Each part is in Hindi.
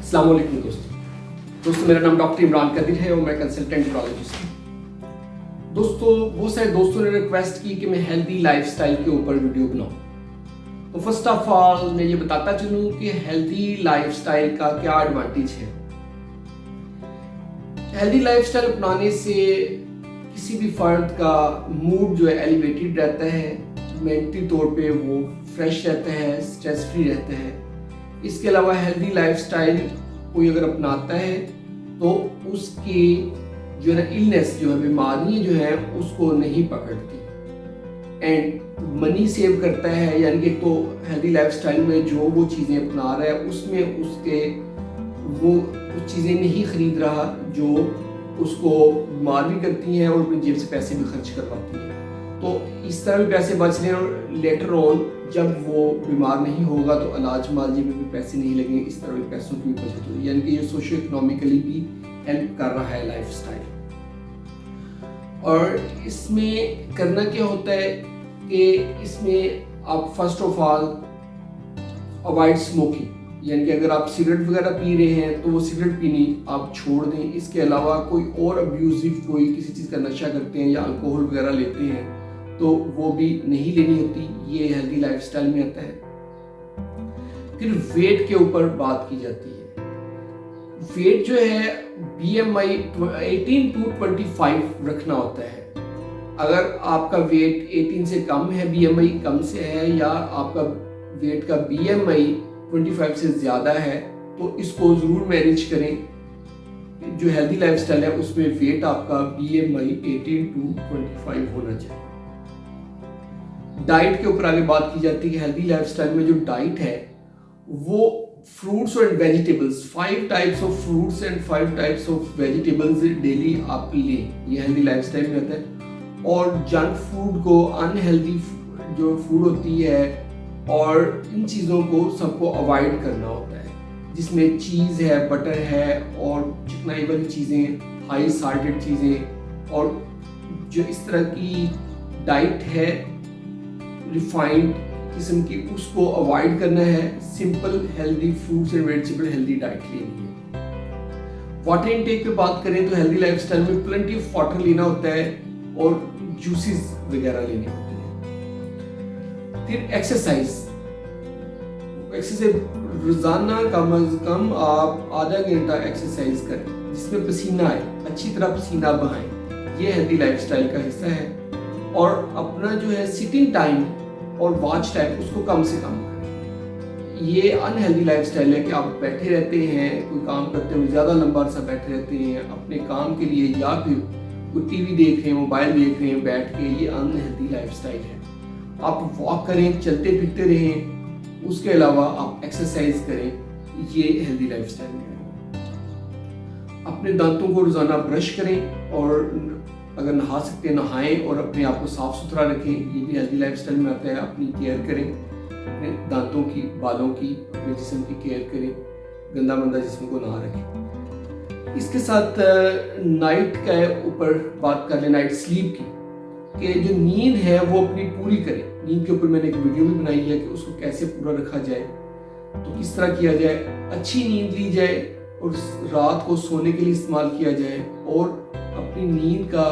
अस्सलाम वालेकुम दोस्तों मेरा नाम डॉक्टर इमरान कदीर है और मैं कंसल्टेंट न्यूरोलॉजिस्ट हूँ। दोस्तों बहुत सारे दोस्तों ने रिक्वेस्ट की कि मैं हेल्दी लाइफस्टाइल के ऊपर वीडियो बनाऊँ। तो फर्स्ट ऑफ ऑल मैं ये बताता चलूँ कि हेल्दी लाइफस्टाइल का क्या एडवांटेज है। हेल्दी लाइफस्टाइल अपनाने से किसी भी फर्द का मूड जो है एलिवेटेड रहता है, मेंटली तौर पे वो फ्रेश रहता है, स्ट्रेस फ्री रहता है। इसके अलावा हेल्दी लाइफस्टाइल कोई अगर अपनाता है तो उसकी जो है ना इलनेस जो है, बीमारियां जो है उसको नहीं पकड़ती एंड मनी सेव करता है। यानी कि तो हेल्दी लाइफस्टाइल में जो वो चीज़ें अपना रहा है उसमें उसके वो चीज़ें नहीं खरीद रहा जो उसको बीमार भी करती हैं और अपनी जेब से पैसे भी खर्च करवाती हैं। तो इस तरह भी पैसे बच रहे हैं और लेटर ऑन जब वो बीमार नहीं होगा तो इलाज मालजी में भी पैसे नहीं लगेंगे। इस तरह के पैसों की भी बचत होगी, यानी कि ये सोशियो इकोनॉमिकली भी हेल्प कर रहा है लाइफस्टाइल। और इसमें करना क्या होता है कि इसमें आप first of all avoid smoking, यानी कि अगर आप सिगरेट वगैरह पी रहे हैं तो वो सिगरेट पीनी आप छोड़ दें। इसके अलावा कोई और अब्यूजिव कोई किसी चीज़ का नशा करते हैं या अल्कोहल वगैरह लेते हैं तो वो भी नहीं लेनी होती, ये हेल्दी लाइफस्टाइल में आता है। फिर वेट के ऊपर बात की जाती है। वेट जो है BMI 18 to 25 रखना होता है। अगर आपका वेट 18 से कम है, BMI कम से है, या आपका वेट का BMI 25 से ज़्यादा है तो इसको ज़रूर मैनेज करें। जो हेल्दी लाइफस्टाइल है उसमें वेट आपका BMI 18 to 25 होना चाहिए। डाइट के ऊपर आगे बात की जाती है कि हेल्दी लाइफस्टाइल में जो डाइट है वो fruits and vegetables, 5 types of fruits and 5 types of vegetables daily आप लें, ये हेल्दी लाइफस्टाइल में आता है। और जंक फूड को, अनहेल्दी जो फूड होती है और इन चीज़ों को सबको अवॉइड करना होता है, जिसमें चीज़ है, बटर है और चिकनाई वाली चीज़ें, हाई साल्टेड चीज़ें, और जो इस तरह की डाइट है रिफाइंड किस्म की उसको अवॉइड करना है। Simple healthy fruits and vegetable healthy diet लेनी है। वाटर इनटेक पे बात करें तो हेल्दी लाइफस्टाइल में प्लेंटी ऑफ वाटर लेना होता है और जूसेस वगैरह लेने होते हैं। फिर एक्सरसाइज रोजाना कम अज कम आप आधा घंटा एक्सरसाइज करें जिसमें पसीना आए, अच्छी तरह पसीना बहाएं, ये हेल्दी लाइफस्टाइल का हिस्सा है। और अपना जो है सिटिंग टाइम और वॉच टाइम उसको कम से कम करें। ये अनहेल्दी लाइफस्टाइल है कि आप बैठे रहते हैं, कोई काम करते हुए ज़्यादा लंबा अरसा बैठे रहते हैं अपने काम के लिए, या फिर कोई टीवी देख रहे हैं, मोबाइल देख रहे हैं बैठ के, ये अनहेल्दी लाइफस्टाइल है। आप वॉक करें, चलते फिरते रहें, उसके अलावा आप एक्सरसाइज करें, ये हेल्दी लाइफस्टाइल है। अपने दांतों को रोज़ाना ब्रश करें और अगर नहा सकते हैं नहाएं और अपने आप को साफ सुथरा रखें, ये भी हेल्दी लाइफस्टाइल में आता है। अपनी केयर करें, अपने दांतों की, बालों की, अपने जिस्म की केयर करें, गंदा मंदा जिस्म को ना रखें। इसके साथ नाइट के ऊपर बात कर लें, नाइट स्लीप की, कि जो नींद है वो अपनी पूरी करें। नींद के ऊपर मैंने एक वीडियो भी बनाई है कि उसको कैसे पूरा रखा जाए, तो किस तरह किया जाए, अच्छी नींद ली जाए और रात को सोने के लिए इस्तेमाल किया जाए, और अपनी नींद का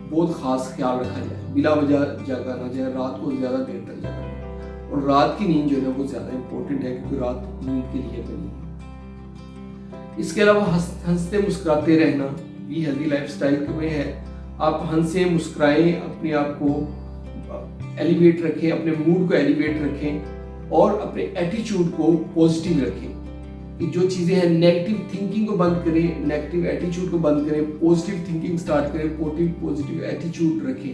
बहुत खास ख्याल रखा जाए, बिला वजह जागा ना जाए, रात को ज़्यादा देर तक जागा जाए। और रात की नींद जो है वो ज़्यादा इम्पोर्टेंट है क्योंकि रात नींद के लिए बनी है। इसके अलावा हंसते मुस्कुराते रहना भी हेल्दी लाइफस्टाइल में है। आप हंसें, मुस्कुराएं, अपने आप को एलिवेट रखें, अपने मूड को एलिवेट रखें और अपने एटीट्यूड को पॉजिटिव रखें। जो चीज़ें हैं नेगेटिव थिंकिंग को बंद करें, नेगेटिव एटीट्यूड को बंद करें, पॉजिटिव थिंकिंग स्टार्ट करें, पॉजिटिव एटीट्यूड रखें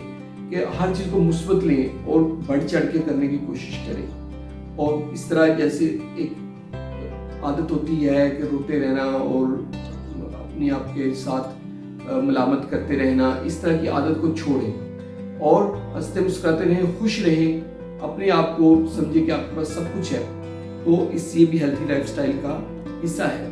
कि हर चीज़ को मुस्बत लें और बढ़ चढ़ के करने की कोशिश करें। और इस तरह जैसे एक आदत होती है कि रोते रहना और अपने आप के साथ मलामत करते रहना, इस तरह की आदत को छोड़ें और हंसते मुस्कुराते रहें, खुश रहें, अपने आप को समझे कि आपके पास सब कुछ है। तो इससे भी हेल्थी लाइफस्टाइल का हिस्सा है।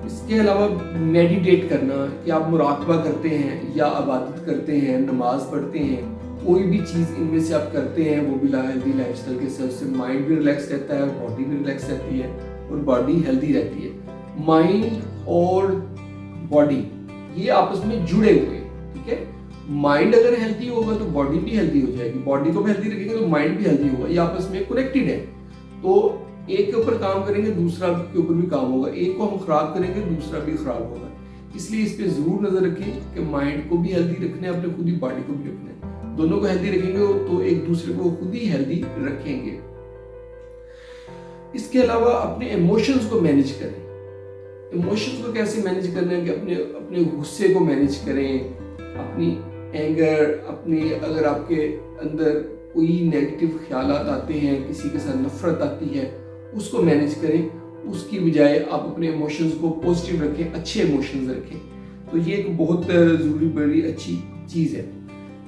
इसके अलावा मेडिटेट करना, कि आप मुराकबा करते हैं या इबादत करते हैं, नमाज पढ़ते हैं, कोई भी चीज़ इनमें से आप करते हैं वो भी हेल्दी लाइफस्टाइल के हिसाब से माइंड भी रिलैक्स रहता है, बॉडी भी रिलैक्स रहती है और बॉडी हेल्दी रहती है। माइंड और बॉडी ये आपस में जुड़े हुए हैं, ठीक है। माइंड अगर हेल्दी होगा तो बॉडी भी हेल्दी हो जाएगी, बॉडी को भी हेल्दी रखेंगे तो माइंड भी हेल्दी होगा, ये आपस में कनेक्टेड है। तो एक के ऊपर काम करेंगे दूसरा के ऊपर भी काम होगा, एक को हम खराब करेंगे दूसरा भी खराब होगा। इसलिए इस पे जरूर नजर रखें कि माइंड को भी हेल्दी रखना है, अपने खुद ही बॉडी को भी रखना है। दोनों को हेल्दी रखेंगे तो एक दूसरे को खुद ही हेल्दी रखेंगे। इसके अलावा अपने इमोशंस को मैनेज करें। इमोशंस को कैसे मैनेज करना है कि अपने अपने गुस्से को मैनेज करें, अपनी एंगर, अपनी अगर आपके अंदर कोई नेगेटिव ख्यालात आते हैं, किसी के साथ नफरत आती है, उसको मैनेज करें। उसकी बजाय आप अपने इमोशंस को पॉजिटिव रखें, अच्छे इमोशंस रखें। तो ये एक बहुत ज़रूरी, बड़ी अच्छी चीज़ है।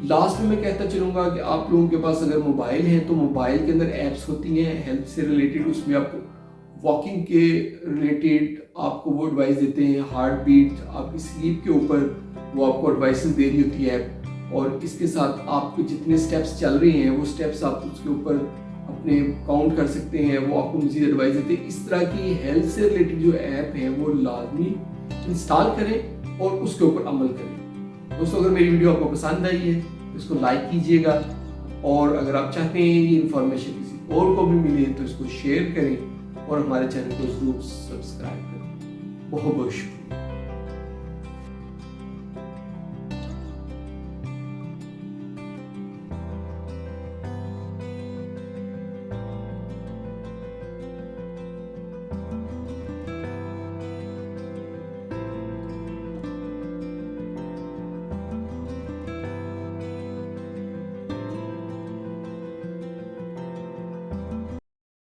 लास्ट में मैं कहता चलूँगा कि आप लोगों के पास अगर मोबाइल है तो मोबाइल के अंदर ऐप्स होती हैं हेल्थ से रिलेटेड, उसमें आपको वॉकिंग के रिलेटेड आपको वो एडवाइस देते हैं, हार्ट बीट, आपकी स्लीप के ऊपर वो आपको एडवाइसेस दे रही होती है। और इसके साथ आपके जितने स्टेप्स चल रहे हैं वो स्टेप्स आप उसके ऊपर अपने काउंट कर सकते हैं, वो आपको मज़ीद एडवाइस देते हैं। इस तरह की हेल्थ से रिलेटेड जो ऐप है वो लाजमी इंस्टॉल करें और उसके ऊपर अमल करें। दोस्तों, अगर मेरी वीडियो आपको पसंद आई है तो इसको लाइक कीजिएगा, और अगर आप चाहते हैं ये इन्फॉर्मेशन किसी और को भी मिले तो इसको शेयर करें और हमारे चैनल को जरूर सब्सक्राइब करें। बहुत बहुत शुक्रिया।